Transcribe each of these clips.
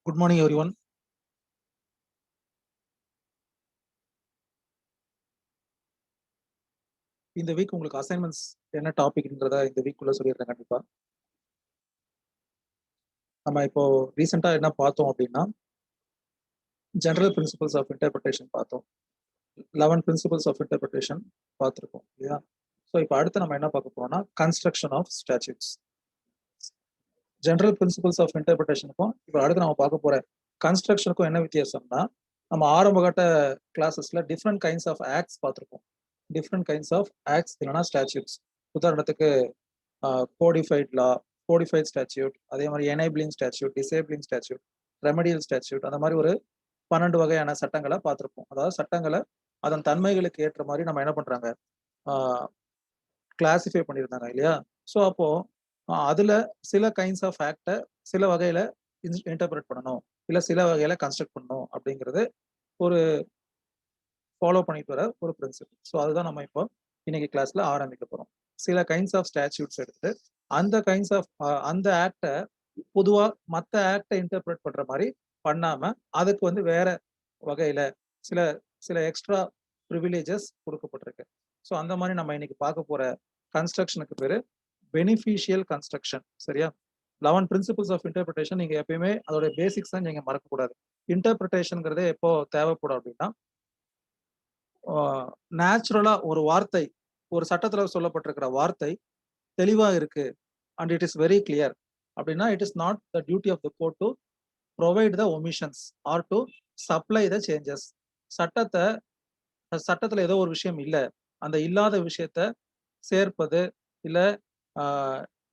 Good morning, everyone. இந்த week உங்களுக்கு assignments என்ன டாபிக்ன்றத இந்த வீக்குள்ள சொல்லிடுறேன் கண்டிப்பா. நம்ம இப்போ ரீசெண்டா என்ன பார்த்தோம் அப்படின்னா, ஜெனரல் பிரின்சிபல்ஸ் ஆஃப் இன்டர்பிரிட்டேஷன் பார்த்தோம். 11 பிரின்சிபல்ஸ் ஆஃப் இன்டர்பிரிட்டேஷன் பார்த்துருக்கோம் இல்லையா? ஸோ இப்போ அடுத்து நம்ம என்ன பார்க்க போறோம்னா construction of statutes. General principles of இன்டர்பிரிட்டேஷனுக்கும் இப்போ அடுத்து நம்ம பார்க்க போற கன்ஸ்ட்ரக்ஷனுக்கும் என்ன வித்தியாசம்னா, நம்ம ஆரம்பகட்ட கிளாஸஸ்ல டிஃப்ரெண்ட் கைண்ட்ஸ் ஆஃப் ஆக்ட்ஸ் பார்த்துருக்கோம். டிஃப்ரெண்ட் கைண்ட்ஸ் ஆஃப் ஆக்ட்ஸ் இல்லைனா ஸ்டாட்யூட்ஸ். உதாரணத்துக்கு கோடிஃபைட் லா, கோடிஃபைட் ஸ்டாட்யூட், அதே மாதிரி enabling statute, disabling statute, remedial statute, அந்த மாதிரி ஒரு 12 வகையான சட்டங்களை பார்த்துருப்போம். அதாவது சட்டங்களை அதன் தன்மைகளுக்கு ஏற்ற மாதிரி நம்ம என்ன பண்றாங்க கிளாசிஃபை பண்ணியிருந்தாங்க இல்லையா? ஸோ அப்போ அதுல சில கைண்ட்ஸ் ஆஃப் ஆக்டை சில வகையில இன்டர்பிரேட் பண்ணணும், இல்லை சில வகையில கன்ஸ்ட்ரக்ட் பண்ணணும் அப்படிங்கிறது ஒரு ஃபாலோ பண்ணிட்டு வர ஒரு பிரின்சிபல். ஸோ அதுதான் நம்ம இப்போ இன்னைக்கு கிளாஸ்ல ஆரம்பிக்க போறோம். சில கைண்ட்ஸ் ஆஃப் ஸ்டாட்யூட்ஸ் எடுத்து அந்த கைண்ட்ஸ் ஆஃப் அந்த ஆக்டை பொதுவா மற்ற ஆக்டை இன்டர்பிரேட் பண்ற மாதிரி பண்ணாம அதுக்கு வந்து வேற வகையில சில சில எக்ஸ்ட்ரா ப்ரிவிலேஜஸ் கொடுக்கப்பட்டிருக்கு. ஸோ அந்த மாதிரி நம்ம இன்னைக்கு பார்க்க போற கன்ஸ்ட்ரக்ஷனுக்கு பேரு பெனிஃபிஷியல் கன்ஸ்ட்ரக்ஷன். சரியா? 11 பிரின்சிபல்ஸ் ஆஃப் இன்டர்பிரிட்டேஷன் நீங்க எப்பயுமே அதோட பேசிக்ஸ் தான் நீங்க மறக்கக்கூடாது. இன்டர்பிரிட்டேஷன்ங்கிறது எப்போ தேவைப்படும் அப்படின்னா, நேச்சுரலா ஒரு வார்த்தை, ஒரு சட்டத்துல சொல்லப்பட்டிருக்கிற வார்த்தை தெளிவா இருக்கு and it is very clear அப்படின்னா, it is not the duty of the court to provide the omissions or to supply the changes. சட்டத்துல ஏதோ ஒரு விஷயம் இல்லை, அந்த இல்லாத விஷயத்த சேர்ப்பது இல்ல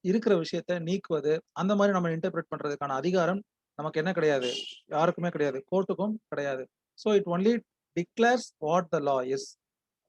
இருக்கிற விஷயத்த நீக்குவது, அந்த மாதிரி நம்ம இன்டர்பிரேட் பண்றதுக்கான அதிகாரம் நமக்கு என்ன கிடையாது, யாருக்குமே கிடையாது, கோர்ட்டுக்கும் கிடையாது. So it only declares what the law is.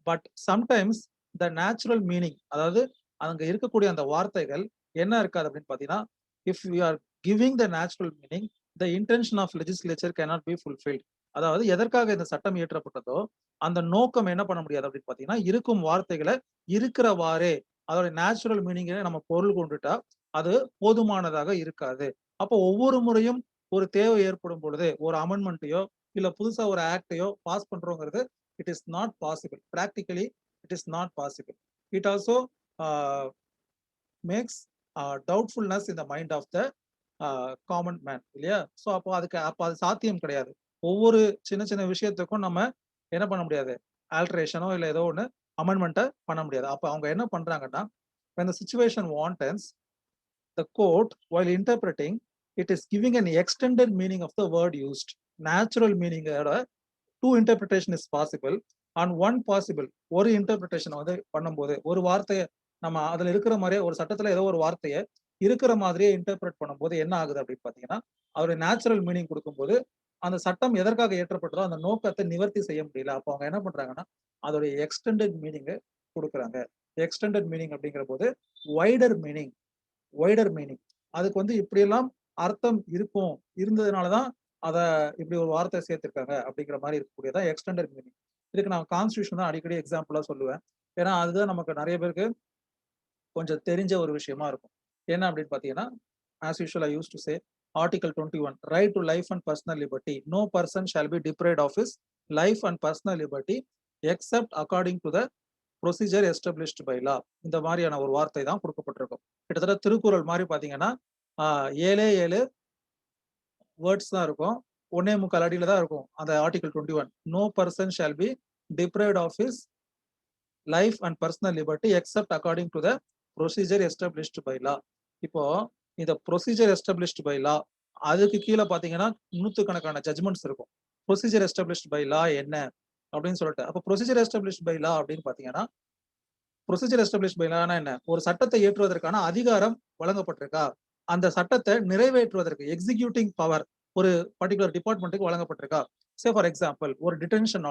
But sometimes the natural meaning, அதாவது அங்க இருக்கக்கூடிய அந்த வார்த்தைகள் என்ன இருக்காது அப்படின்னு பாத்தீங்கன்னா, if we are giving the natural meaning, the intention of legislature cannot be fulfilled. அதாவது எதற்காக இந்த சட்டம் இயற்றப்பட்டதோ அந்த நோக்கம் என்ன பண்ண முடியாது அப்படின்னு பாத்தீங்கன்னா, இருக்கும் வார்த்தைகளை இருக்கிறவாறே அதோட நேச்சுரல் மீனிங்கை நம்ம பொருள் கொண்டுட்டா அது போதுமானதாக இருக்காது. அப்போ ஒவ்வொரு முறையும் ஒரு தேவை ஏற்படும் பொழுது ஒரு அமெண்ட்மெண்ட்டையோ இல்ல புதுசா ஒரு ஆக்டையோ பாஸ் பண்றோங்கிறது it is not possible. Practically it is not possible. It also makes doubtfulness in the mind of the common man இல்லையா? ஸோ அப்போ அது சாத்தியம் கிடையாது. ஒவ்வொரு சின்ன சின்ன விஷயத்துக்கும் நம்ம என்ன பண்ண முடியாது, ஆல்ட்ரேஷனோ இல்லை ஏதோ ஒன்று அமெண்ட்மெண்ட்டை பண்ண முடியாது. அப்போ அவங்க என்ன பண்றாங்கன்னா, when the situation warrants, the court while interpreting it is giving an extended meaning of the word used. Natural meaning two interpretation is possible and one possible ஒரு இன்டர்பிரிட்டேஷன் வந்து பண்ணும்போது ஒரு வார்த்தையை நம்ம அதுல இருக்கிற மாதிரியே ஒரு சட்டத்துல ஏதோ ஒரு வார்த்தையை இருக்கிற மாதிரியே இன்டர்பிரேட் பண்ணும்போது என்ன ஆகுது அப்படின்னு பாத்தீங்கன்னா, அவருடைய நேச்சுரல் மீனிங் கொடுக்கும்போது அந்த சட்டம் எதற்காக ஏற்றப்பட்டதோ அந்த நோக்கத்தை நிவர்த்தி செய்ய முடியல. அப்போ அவங்க என்ன பண்றாங்கன்னா, அதோடைய எக்ஸ்டெண்டட் மீனிங்கை கொடுக்குறாங்க. எக்ஸ்டெண்டட் மீனிங் அப்படிங்கிற போது வைடர் மீனிங், வைடர் மீனிங் அதுக்கு வந்து இப்படியெல்லாம் அர்த்தம் இருக்கும், இருந்ததுனாலதான் அதை இப்படி ஒரு வார்த்தை சேர்த்திருக்காங்க அப்படிங்கிற மாதிரி இருக்கக்கூடியதான் எக்ஸ்டெண்டட் மீனிங். இதுக்கு நான் கான்ஸ்டியூஷன் தான் அடிக்கடி எக்ஸாம்பிளா சொல்லுவேன். ஏன்னா அதுதான் நமக்கு நிறைய பேருக்கு கொஞ்சம் தெரிஞ்ச ஒரு விஷயமா இருக்கும். என்ன அப்படின்னு பாத்தீங்கன்னா, as usual I used to say article 21, right to life and personal liberty, no person shall be deprived of his life and personal liberty except according to the procedure established by law. இந்த மாதிரியான ஒரு வார்த்தை தான் கொடுக்கப்பட்டிருக்கும். கிட்டத்தட்ட திருக்குறள் மாதிரி பாத்தீங்கன்னா 7 words தான் இருக்கும், 1.25 அடியில தான் இருக்கும் அந்த article 21. No person shall be deprived of his life and personal liberty except according to the procedure established by law. இப்போ இந்த ப்ரொசீஜர் எஸ்டாப்ளிஷ்டு பை லா அதுக்கு கீழே பாத்தீங்கன்னா நூற்றுக்கணக்கான ஜட்மெண்ட்ஸ் இருக்கும். ப்ரொசீஜர் எஸ்டாப்ளிஷ்டு பை லா என்ன அப்படின்னு சொல்லிட்டு, அப்போ ப்ரொசீஜர் எஸ்டாப்ளிஷ்டு பை லா அப்படின்னு பாத்தீங்கன்னா, ப்ரொசீஜர் எஸ்டாப்ளிஷ்டு பை லானா என்ன, ஒரு சட்டத்தை ஏற்றுவதற்கான அதிகாரம் வழங்கப்பட்டிருக்கா, அந்த சட்டத்தை நிறைவேற்றுவதற்கு எக்ஸிக்யூட்டிங் பவர் ஒரு பர்டிகுலர் டிபார்ட்மெண்ட்டுக்கு வழங்கப்பட்டிருக்கா. சே ஃபார் எக்ஸாம்பிள் ஒரு டிடென்ஷன்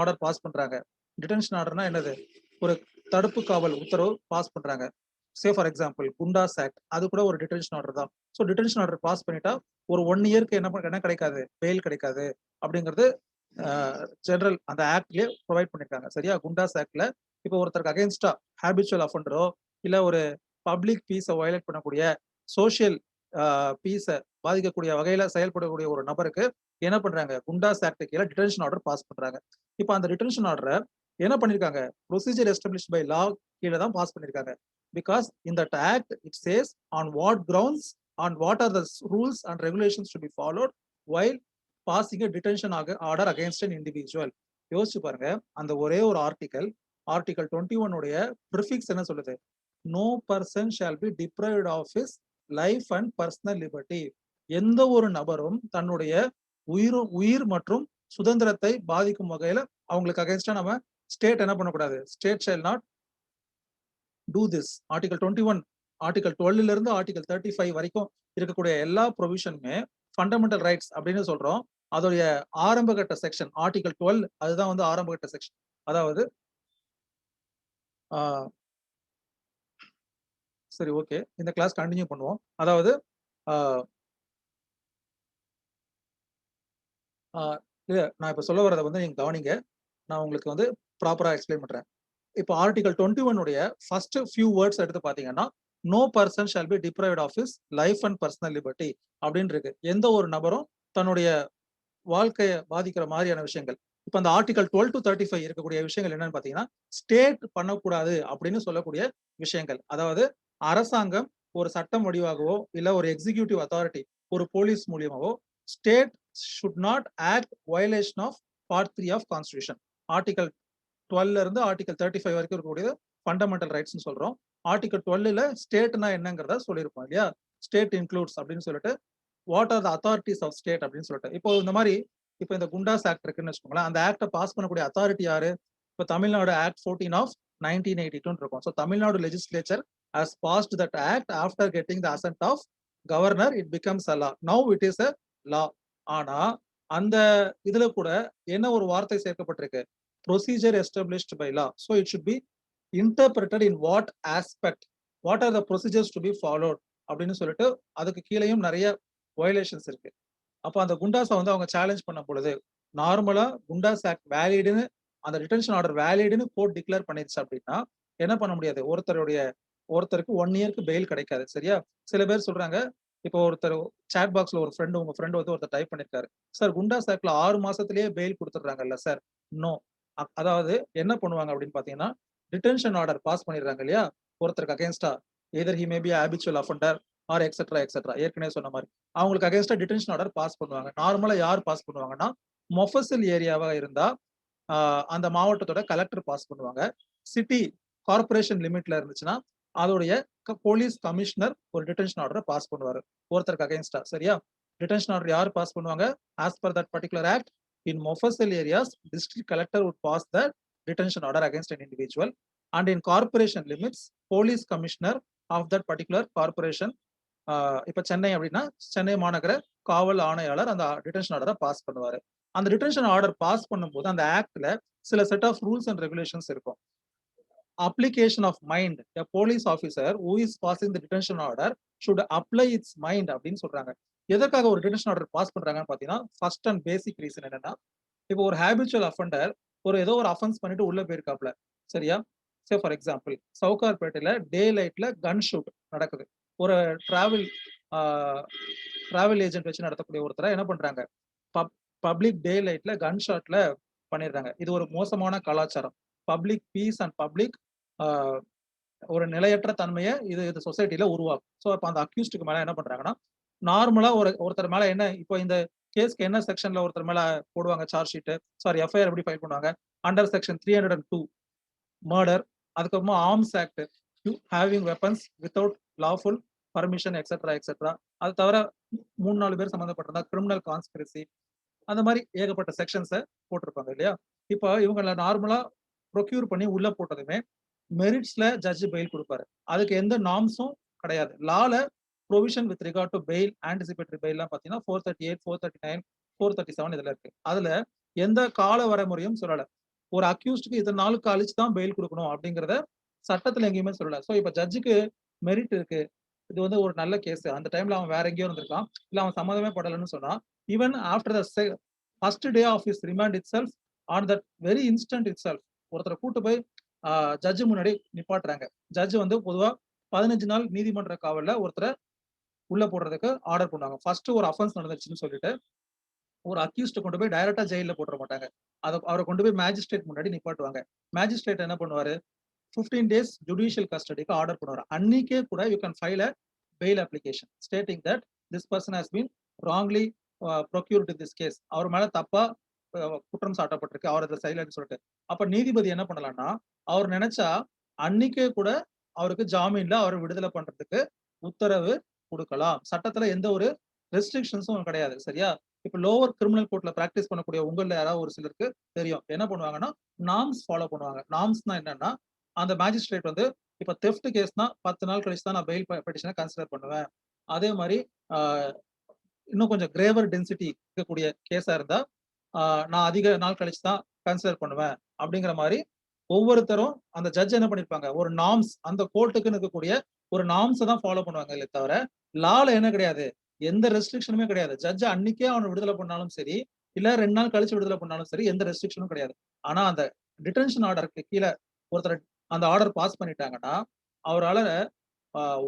ஆர்டர் பாஸ் பண்றாங்க. டிடென்ஷன் ஆர்டர்னா என்னது, ஒரு தடுப்பு காவல் உத்தரவு பாஸ் பண்றாங்க. சே ஃபார் எக்ஸாம்பிள் குண்டாஸ் ஆக்ட், அது கூட ஒரு டிடென்ஷன் ஆர்டர் தான். ஸோ டிடென்ஷன் ஆர்டர் பாஸ் பண்ணிட்டா ஒரு 1 இயருக்கு என்ன கிடைக்காது, பெயில் கிடைக்காது அப்படிங்கிறது ஜெனரல் அந்த ஆக்ட்லயே ப்ரொவைட் பண்ணிருக்காங்க. சரியா? குண்டாஸ் ஆக்ட்ல இப்போ ஒருத்தருக்கு அகைன்ஸ்டா ஹேபிச்சுவல் அஃபண்டரோ இல்ல ஒரு பப்ளிக் பீஸை வயலேட் பண்ணக்கூடிய சோசியல் பீஸை பாதிக்கக்கூடிய வகையில செயல்படக்கூடிய ஒரு நபருக்கு என்ன பண்றாங்க, குண்டாஸ் ஆக்ட் கீழ டிடென்ஷன் ஆர்டர் பாஸ் பண்றாங்க. இப்ப அந்த டிடென்ஷன் ஆர்டர என்ன பண்ணிருக்காங்க, ப்ரொசீஜர் எஸ்டாப்ளிஷ்ட் பை லா கீழ தான் பாஸ் பண்ணிருக்காங்க. Because in that act it chase on what grounds, on what are the rules and regulations to be followed while passing a detention order against an individual. யோசிச்சு பாருங்க, அந்த ஒரே ஒரு article 21 உடைய prefix என்ன சொல்லுது? No person shall be deprived of his life and personal liberty. எந்த ஒரு நபரும் தன்னுடைய உயிர் மற்றும் சுதந்திரத்தை பாதிக்கும் வகையில அவங்களுக்கு அகைன்ஸ்டா நம்ம ஸ்டேட் என்ன பண்ணக்கூடாது, state shawl not do this. Article 21, article 12 இருந்து ஆர்டிகல் 35 வரைக்கும் இருக்கக்கூடிய எல்லா ப்ரொவிஷனுமே ஃபண்டமெண்டல் ரைட்ஸ் அப்படின்னு சொல்றோம். அதோடைய ஆரம்பகட்ட செக்ஷன் ஆர்டிகல் 12, அதுதான் வந்து ஆரம்பகட்ட செக்ஷன். அதாவது சரி, ஓகே, இந்த கிளாஸ் கண்டினியூ பண்ணுவோம். அதாவது நான் இப்ப சொல்ல வரத வந்து நீங்க கவனிங்க. நான் உங்களுக்கு வந்து ப்ராப்பரா எக்ஸ்பிளைன் பண்றேன். இப்போ ஆர்டிகல் 21 உடைய ஃபர்ஸ்ட் ஃபியூ வேர்ட்ஸ் எடுத்து பாத்தீங்கன்னா, no person shall be deprived of his life and personal liberty அப்படின்னு இருக்கு. எந்த ஒரு நபரும் தன்னுடைய வாழ்க்கையை பாதிக்கிற மாதிரியான விஷயங்கள். இப்ப அந்த ஆர்டிகல் 12 to 35 இருக்கக்கூடிய விஷயங்கள் என்னன்னு பாத்தீங்கன்னா, ஸ்டேட் பண்ணக்கூடாது அப்படின்னு சொல்லக்கூடிய விஷயங்கள். அதாவது அரசாங்கம் ஒரு சட்டம் வடிவாகவோ இல்ல ஒரு எக்ஸிகியூட்டிவ் அத்தாரிட்டி ஒரு போலீஸ் மூலியமாவோ state should not act violation of part 3 of constitution. Article 12 இருந்து ஆர்டிகல் 35 வரைக்கும் இருக்கக்கூடிய ஃபண்டமெண்டல் ரைட்ஸ்னு சொல்றோம். ஆர்டிகல் 12ல ஸ்டேட்னா என்னங்கிறத சொல்லியிருப்போம் இல்லையா? ஸ்டேட் இன்க்ளூட்ஸ் அப்படின்னு சொல்லிட்டு what are the authorities of state அப்படின்னு சொல்லிட்டு. இப்போ இந்த மாதிரி இப்போ இந்த குண்டாஸ் ஆக்ட் இருக்குன்னு வச்சுக்கோங்களேன், அந்த ஆக்டை பாஸ் பண்ணக்கூடிய அத்தாரிட்டி யாரு? இப்போ தமிழ்நாடு ஆக்ட் 14 ஆஃப் 1982 இருக்கும். So Tamil Nadu legislature has passed that act after getting the assent of governor, it becomes a law. Now it is a law. ஆனா அந்த இதுல கூட என்ன ஒரு வார்த்தை சேர்க்கப்பட்டிருக்கு? Procedure established by law. So it should be interpreted in what aspect, what are the procedures to be followed அப்படின்னு சொல்லிட்டு அதுக்கு கீழேயும் நிறைய வயலேஷன்ஸ் இருக்கு. அப்போ அந்த குண்டாஸை வந்து அவங்க சேலஞ்ச் பண்ண பொழுது நார்மலா குண்டாஸ் ஆக்ட் வேலிடுன்னு, அந்த டிடென்ஷன் ஆர்டர் வேலிடுன்னு கோர்ட் டிக்ளேர் பண்ணிருச்சு அப்படின்னா என்ன பண்ண முடியாது, ஒருத்தருக்கு 1 இயருக்கு பெயில் கிடைக்காது. சரியா? சில பேர் சொல்றாங்க, இப்போ ஒருத்தர் சாட் பாக்ஸ்ல ஒரு ஃப்ரெண்டு, உங்க ஃப்ரெண்டு வந்து ஒருத்தர் டைப் பண்ணிருக்காரு, சார் குண்டாஸ் ஆக்ட்ல 6 மாசத்திலேயே பெயில் கொடுத்துட்றாங்கல்ல சார். நோ. அதாவது என்ன பண்ணுவாங்க அப்படின்னு பாத்தீங்கன்னா, டிடென்ஷன் ஆர்டர் பாஸ் பண்ணிடுறாங்க இல்லையா ஒருத்தருக்கு அகேன்ஸ்டா, either he may be habitual offender or etcetera etcetera, ஏற்கனவே சொன்ன மாதிரி அவங்களுக்கு அகேன்ஸ்டா டிடென்ஷன் ஆர்டர் பாஸ் பண்ணுவாங்க. நார்மலா யார் பாஸ் பண்ணுவாங்கன்னா, மொஃபசில் ஏரியாவா இருந்தா அந்த மாவட்டத்தோட கலெக்டர் பாஸ் பண்ணுவாங்க. சிட்டி கார்பரேஷன் லிமிட்ல இருந்துச்சுன்னா அதோடைய போலீஸ் கமிஷனர் ஒரு டிடென்ஷன் ஆர்டரை பாஸ் பண்ணுவாரு ஒருத்தருக்கு அகைன்ஸ்டா. சரியா? டிடென்ஷன் ஆர்டர் யார் பாஸ் பண்ணுவாங்க? As per that particular act in mofussil areas district collector would pass the detention order against an individual, and in corporation limits police commissioner of that particular corporation, இப்ப சென்னை அப்படின்னா சென்னை மாநகர காவல் ஆணையாளர் அந்த டிடென்ஷன் ஆர்டரை pass பண்ணுவாரு. அந்த டிடென்ஷன் ஆர்டர் பாஸ் பண்ணும்போது அந்த ஆக்ட்ல சில set of rules and regulations இருக்கும். Application of mind, a police officer who is passing the detention order should apply its mind அப்படின்னு சொல்றாங்க. எதற்காக ஒரு டிடென்ஷன் ஆர்டர் பாஸ் பண்றாங்கன்னு பாத்தீங்கன்னா, ஃபர்ஸ்ட் அண்ட் பேசிக் ரீசன் என்னன்னா, இப்போ ஒரு ஹேபிச்சுவல் அஃபெண்டர் ஏதோ ஒரு அஃபென்ஸ் பண்ணிட்டு உள்ள போயிருக்காப்ல. சரியா? சே ஃபார் எக்ஸாம்பிள், சவுகார்பேட்டையில டே லைட்ல கன் ஷூட் நடக்குது. ஒரு டிராவல் ஏஜென்ட் வச்சு நடத்தக்கூடிய ஒருத்தரை என்ன பண்றாங்க, பப்ளிக் டே லைட்ல கன் ஷாட்ல பண்ணிடுறாங்க. இது ஒரு மோசமான கலாச்சாரம். பப்ளிக் பீஸ் அண்ட் பப்ளிக் ஒரு நிலையற்ற தன்மையை இது சொசைட்டில உருவாக்கும். ஸோ அப்போ அந்த அக்யூஸ்டுக்கு மேல என்ன பண்றாங்கன்னா, நார்மலா ஒருத்தர் மேல என்ன, இப்போ இந்த கேஸ்க்கு என்ன செக்ஷன்ல ஒருத்தர் மேல போடுவாங்க சார்ஜ் ஷீட், சாரி எஃப்ஐஆர் எப்படி ஃபைல் பண்ணுவாங்க? அண்டர் செக்ஷன் 302 மர்டர், அதுக்கப்புறமா arms act, having weapons without lawful permission etcetera etcetera. அது தவிர 3-4 பேர் சம்மந்தப்பட்டிருந்தா கிரிமினல் கான்ஸ்பிரசி, அந்த மாதிரி ஏகப்பட்ட செக்ஷன்ஸை போட்டிருப்பாங்க இல்லையா? இப்போ இவங்களை நார்மலா ப்ரொக்யூர் பண்ணி உள்ள போட்டதுமே மெரிட்ஸ்ல ஜட்ஜ் பெயில் கொடுப்பாரு. அதுக்கு எந்த நார்ம்ஸும் கிடையாது. லால provision with regard to bail, anticipatory பெயில்லாம் பார்த்தீங்கன்னா 438, 439, 437 இதுல இருக்கு. அதுல எந்த கால வரைமுறையும் சொல்லல. ஒரு அக்யூஸ்டுக்கு இத்தனை நாள் கழிச்சு தான் பெயில் கொடுக்கணும் அப்படிங்கிறத சட்டத்துல எங்கேயுமே சொல்லல. ஸோ இப்போ ஜட்ஜுக்கு மெரிட் இருக்கு, இது வந்து ஒரு நல்ல கேஸ், அந்த டைம்ல அவன் வேற எங்கேயோ இருந்திருக்கான், இல்ல அவன் சம்மதமே படலன்னு சொன்னா, even after the first day of his remand itself, on that very instant itself ஒருத்தரை கூட்டு போய் ஜட்ஜு முன்னாடி நிப்பாட்டுறாங்க. ஜட்ஜ் வந்து பொதுவா 15 நாள் நீதிமன்ற காவல்ல ஒருத்தரை உள்ள போடுறதுக்கு ஆர்டர் பண்ணுவாங்க. ஃபர்ஸ்ட் ஒரு அஃபென்ஸ் நடந்துச்சுன்னு சொல்லிட்டு ஒரு அக்யூஸ்ட கொண்டு போய் டைரக்ட்டா ஜெயில்ல போட்டுற மாட்டாங்க. அவர கொண்டு போய் மேஜிஸ்ட்ரேட் முன்னாடி நிப்பாட்டுவாங்க. மேஜிஸ்ட்ரேட் என்ன பண்ணுவாரு? 15 டேஸ் ஜுடிஷியல் கஸ்டடிக்கு ஆர்டர் பண்ணுவாரு. அன்னைக்கே கூட you can file a bail application stating that this person has been wrongly procured in this case. அவர் மேல தப்பா குற்றம் சாட்டப்பட்டிருக்கு. அவர் அதுல சைலன்ட்னு சொல்லிட்டு. அப்ப நீதிபதி என்ன பண்ணலாம்னா, அவர் நினைச்சா அன்னைக்கே கூட அவருக்கு ஜாமீன்ல அவர விடுதலை பண்றதுக்கு உத்தரவு குடுக்கலாம். சட்டத்துல எந்த ஒரு ரெஸ்ட்ரிக்ஷன்ஸும் கிடையாது. சரியா? இப்ப லோவர் கிரிமினல் கோர்ட்ல பிராக்டிஸ் பண்ணக்கூடிய உங்கள்ல யாராவது ஒரு சிலருக்கு தெரியும். என்ன பண்ணுவாங்கன்னா, நார்ம்ஸ் ஃபாலோ பண்ணுவாங்க. நார்ம்ஸ்னா என்னன்னா, அந்த மேஜிஸ்ட்ரேட் வந்து இப்ப தெஃப்ட் கேஸ்னா 10 நாள் கழிச்சு தான் நான் பெயில் பெட்டிஷன கன்சிடர் பண்ணுவேன். அதே மாரி ஆ இன்னும் கொஞ்சம் கிரேவர் டென்சிட்டி இருக்கக்கூடிய கேஸா இருந்தா, ஆ நான் அதிக நாள் கழிச்சு தான் கன்சிடர் பண்ணுவேன். அப்படிங்கிற மாரி ஒவ்வொருத்தரும் அந்த ஜட்ஜ் என்ன பண்ணியிருப்பாங்க, ஒரு நார்ம்ஸ் அந்த கோர்ட்டுக்குன்னு இருக்கக்கூடிய ஒரு நார்ம்ஸ தான் ஃபாலோ பண்ணுவாங்களே தவிர, லால என்ன கிடையாது. எந்த ரெஸ்ட்ரிக்ஷனுமே கிடையாது. ஜட்ஜ் அன்னைக்கே அவன விடுதலை பண்ணாலும் சரி, இல்ல 2 நாள் கழிச்சு விடுதலை பண்ணாலும் சரி, எந்த ரெஸ்ட்ரிக்ஷனும் கிடையாது. ஆனா அந்த டிடென்ஷன் ஆர்டருக்கு கீழ ஒருத்தர அந்த ஆர்டர் பாஸ் பண்ணிட்டாங்கன்னா, அவரால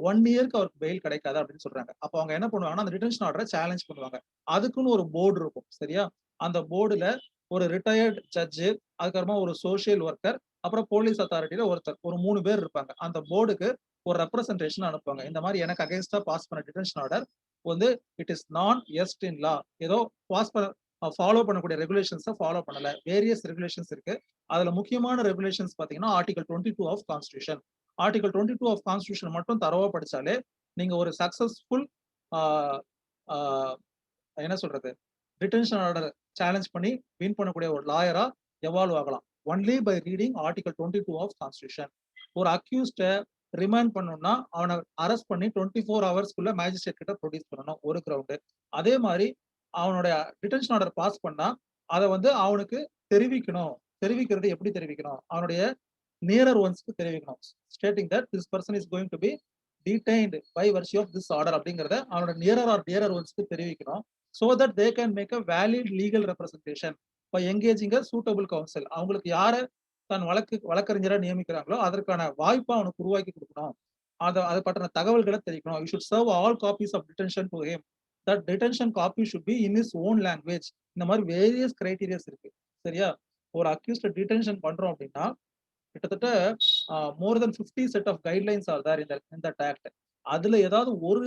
1 இயர்க்கு அவருக்கு பெயில் கிடைக்காது அப்படின்னு சொல்றாங்க. அப்ப அவங்க என்ன பண்ணுவாங்கன்னா, அந்த டிடென்ஷன் ஆர்டர சேலஞ்ச் பண்ணுவாங்க. அதுக்குன்னு ஒரு போர்டு இருக்கும். சரியா? அந்த போர்டுல ஒரு ரிட்டயர்ட் ஜட்ஜ், அதுக்கப்புறமா ஒரு சோசியல் ஒர்க்கர், அப்புறம் போலீஸ் அத்தாரிட்டில ஒருத்தர். ஒரு 3 பேர் இருப்பாங்க. அந்த போர்டுக்கு ஒரு ரெப்ரசன்டேஷன் அனுப்புவாங்க. இந்த மாரி எனக்கு அகைன்ஸ்டா பாஸ் பண்ண டிடென்ஷன் ஆர்டர் வந்து it is non est in law. ஏதோ பாஸ் பண்ண ஃபாலோ பண்ணக்கூடிய ரெகுலேஷன்ஸ ஃபாலோ பண்ணல. வேரியஸ் ரெகுலேஷன்ஸ் இருக்கு. அதுல முக்கியமான ரெகுலேஷன்ஸ் பார்த்தீங்கன்னா, article 22 of constitution. Article 22 of constitution மட்டும் தரோவா படிச்சாலே, நீங்க ஒரு சக்சஸ்ஃபுல் ஆ ஆ என்ன சொல்றது? டிடென்ஷன் ஆர்டர் சேலஞ்ச் பண்ணி வின் பண்ணக்கூடிய ஒரு லாயரா எவால்வ் ஆகலாம். Only by reading article 22 of constitution. ஒரு அக்யூஸ்ட ரிமாண்ட் பண்ணணும்னா, அவன அரெஸ்ட் பண்ணி 24 ஹவர்ஸ்க்குள்ள மேஜிஸ்ட்ரேட் கிட்ட ப்ரொடியூஸ் பண்ணணும். ஒரு கிரவுண்டு. அதே மாரி அவனுடைய டிடென்ஷன் ஆர்டர் பாஸ் பண்ணா, அத வந்து அவனுக்கு தெரிவிக்கணும். தெரிவிக்கிறது எப்படி தெரிவிக்கணும்? அவனுடைய நியரர் ஒன்ஸ்க்கு தெரிவிக்கணும். Stating that this person is going to be detained by virtue of this order அப்படிங்கிறத அவனோட நியரர் ஆர் டியரர் ஒன்ஸ்க்கு தெரிவிக்கணும். So that they can make a valid legal representation by engaging a suitable counsel. அவங்களுக்கு யார தன் வழக்கறிஞரா நியமிக்கிறாங்களோ அதற்கான வாய்ப்ப அவனுக்கு உருவாக்கி குடுக்கணும். அது பற்றின தகவல்கள தெரிவிக்கணும். You should serve all copies of detention to him. That detention copy should be in his own language. இந்த மாரி வேரியஸ் கிரைட்டீரியாஸ் இருக்கு. சரியா? ஒரு அக்யூஸ்ட டிடென்ஷன் பண்றோம் அப்படின்னா, கிட்டத்தட்ட more than 50 set of guidelines are there in that act. அதுல ஏதாவது ஒரு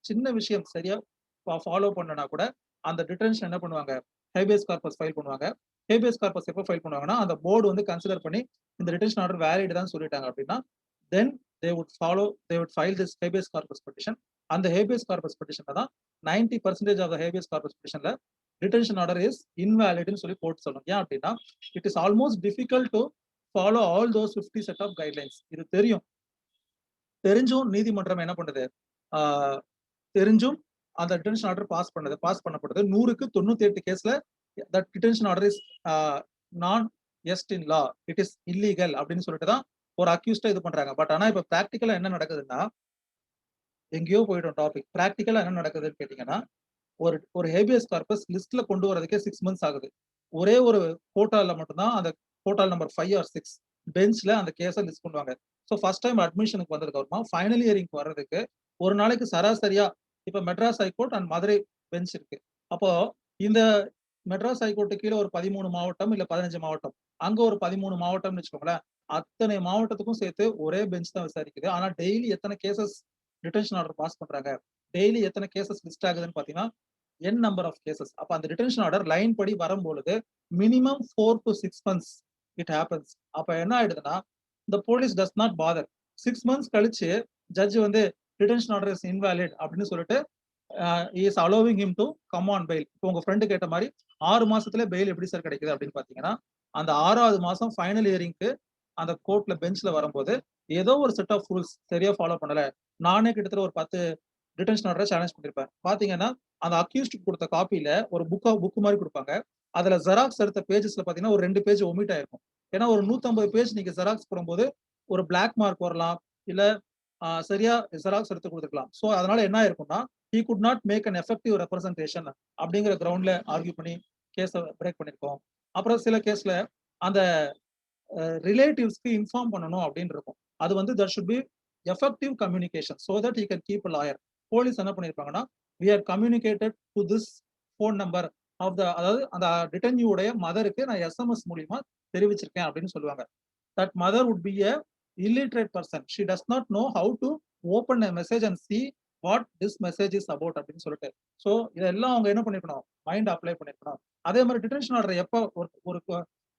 சின்ன விஷயம் சரியா ஃபாலோ பண்ணனா கூட அந்த டிடென்ஷன் என்ன பண்ணுவாங்க? ஹேபியஸ் கார்பஸ் ஃபைல் பண்ணுவாங்க. ஹேபியஸ் கார்பஸ் எப்ப ஃபைல் பண்ணுவாங்கன்னா, அந்த போர்டு வந்து கன்சிடர் பண்ணி இந்த டிடென்ஷன் ஆர்டர் வேலிட் தான் சொல்லிட்டாங்க அப்படின்னா, then they would file this habeas corpus petition. அந்த ஹேபியஸ் கார்பஸ் பெட்டிஷன்ல தான் 90% ஆஃப் த ஹேபியஸ் கார்பஸ் பெட்டிஷன்ல டிடென்ஷன் ஆர்டர் இஸ் இன்வாலிட்ன்னு சொல்லி கோர்ட் சொல்லும். ஏன் அப்படின்னா, it is almost difficult to follow all those 50 set of guidelines. இது தெரியும். தெரிஞ்சும் நீதிமன்றம் என்ன பண்ணுது? ஆ தெரிஞ்சும் அந்த டிடென்ஷன் ஆர்டர் பாஸ் பண்ணப்படுது. 100க்கு 98 கேஸ்ல தட் டிடென்ஷன் ஆர்டர் இஸ் ஆ நான் est in law. It is illegal அப்படின்னு சொல்லிட்டு தான் ஒரு அக்யூஸ்ட இது பண்றாங்க. பட் ஆனா இப்ப பிராக்டிகலா என்ன நடக்குதுன்னா, எங்கேயோ போயிட்டோம் டாபிக். பிராக்டிகலா என்ன நடக்குதுன்னு கேட்டீங்கன்னா, ஒரு ஒரு ஹேபியஸ் கார்பஸ் லிஸ்ட்ல கொண்டு வரதுக்கே 6 மந்த்ஸ் ஆகுது. ஒரே ஒரு கோட்டால மட்டும் தான் அந்த கோட்டால் நம்பர் 5 ஆர் 6 பெஞ்ச்ல அந்த கேஸ லிஸ்ட் பண்ணுவாங்க. ஸோ ஃபர்ஸ்ட் டைம் அட்மிஷனுக்கு வந்ததுக்கு அப்புறமா ஃபைனல் ஹியரிங்க்கு வர்றதுக்கு ஒரு நாளைக்கு சராசரியா இப்ப Madras high court and Madurai bench இருக்கு. அப்போ இந்த மெட்ராஸ் ஹைகோர்ட் கீழ ஒரு 13 மாவட்டம் இல்ல 15 மாவட்டம். அங்க ஒரு 13 மாவட்டம்னு வச்சுக்கோங்களேன். அத்தனை மாவட்டத்துக்கும் சேர்த்து ஒரே பெஞ்ச் தான் விசாரிக்குது. ஆனா டெய்லி எத்தன கேஸஸ் டிடென்ஷன் ஆர்டர் பாஸ் பண்றாங்க? டெய்லி எத்தன கேஸஸ் லிஸ்ட் ஆகுதுன்னு பார்த்தீங்கன்னா, என் நம்பர் ஆஃப் கேஸஸ். அப்ப அந்த டிடென்ஷன் ஆர்டர் லைன் படி வரும்பொழுது minimum 4 to 6 months it happens. அப்ப என்ன ஆயிடுதுன்னா, the police does not bother. 6 months கழிச்சு ஜட்ஜ் வந்து டிடென்ஷன் ஆர்டர் இஸ் இன்வாலிட் அப்படின்னு சொல்லிட்டு is allowing him to come on bail. இப்போ உங்க ஃப்ரெண்டு கேட்ட மாரி 6 மாசத்துல பெயில் எப்படி சார் கிடைக்குது அப்படின்னு பார்த்தீங்கன்னா, அந்த 6வது மாசம் ஃபைனல் ஹியரிங்க்கு அந்த கோர்ட்ல பெஞ்ச்ல வரும்போது ஏதோ ஒரு செட் ஆஃப் ரூல்ஸ் சரியா ஃபாலோ பண்ணல. நானே கிட்டத்தட்ட ஒரு 10 டிடென்ஷன் ஆர்டர சேலஞ்ச் பண்ணியிருப்பேன். பார்த்தீங்கன்னா, அந்த அக்யூஸ்டுக்கு குடுத்த காப்பில ஒரு புக் மாரி குடுப்பாங்க. அதுல ஜெராக்ஸ் எடுத்த பேஜஸ்ல பார்த்தீங்கன்னா, ஒரு 2 பேஜ் ஒமிட் ஆயிருக்கும். ஏன்னா ஒரு 150 பேஜ் நீங்க ஜெராக்ஸ் போடும்போது ஒரு பிளாக் மார்க் வரலாம். இல்ல சரியா ஜெராக்ஸ் எடுத்து குடுத்துருக்கலாம். சோ அதனால என்ன ஆயிருக்கும்னா, he could not make an effective representation அப்படிங்கிற கிரவுண்ட்ல ஆர்கியூ பண்ணி கேஸ பிரேக் பண்ணியிருக்கோம். அப்புறம் சில கேஸ்ல அந்த ரிலேட்டிவ்ஸ்க்கு இன்ஃபார்ம் பண்ணணும் அப்படின்னு இருக்கும். அது வந்து that should be effective communication so that he can keep a lawyer. Police என்ன பண்ணியிருப்பாங்கன்னா, we are communicated to this phone number of the, அதாவது அந்த டிடென்யூடைய மதருக்கு நான் எஸ்எம்எஸ் மூலியமா தெரிவிச்சிருக்கேன் அப்படின்னு சொல்லுவாங்க. That mother would be a illiterate person. She does not know how to open a message and see what this message is about அப்படின்னு சொல்லிட்டு. So இதெல்லாம் அவங்க என்ன பண்ணிருக்கணும், மைண்ட் அப்ளை பண்ணிருக்கணும். அதே மாதிரி டிடென்ஷன் ஆர்டர் எப்போ ஒரு ஒரு